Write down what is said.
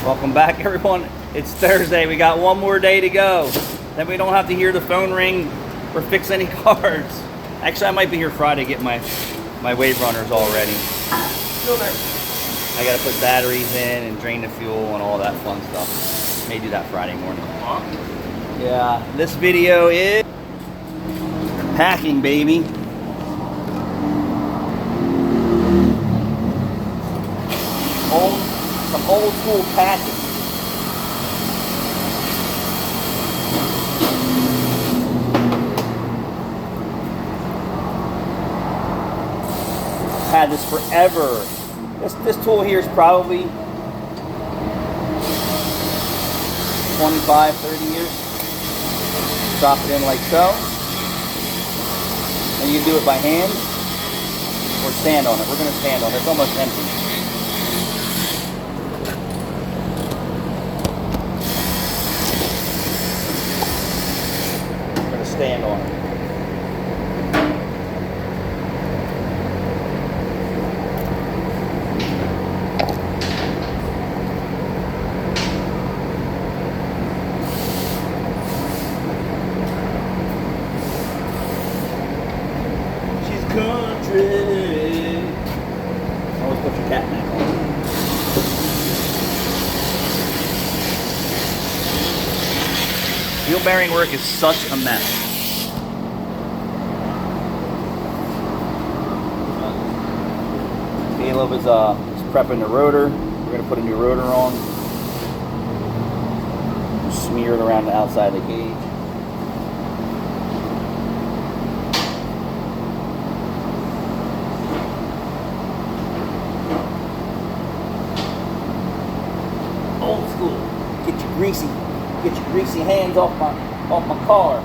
Welcome back, everyone. It's Thursday. We got one more day to go. Then we don't have to hear the phone ring or fix any cars. Actually, I might be here Friday to get my wave runners all ready. I gotta put batteries in and drain the fuel and all that fun stuff. May do that Friday morning. Yeah, this video is packing, baby. Some old school packing. Had this forever. This tool here is probably 25, 30 years. Drop it in like so. And you can do it by hand or stand on it. We're going to stand on it. It's almost empty. We're going to stand on it. Country. Always put your cat back on. Wheel bearing work is such a mess. Caleb is prepping the rotor. We're gonna put a new rotor on. Smear it around the outside of the gauge. Old school. Get your greasy hands off my car.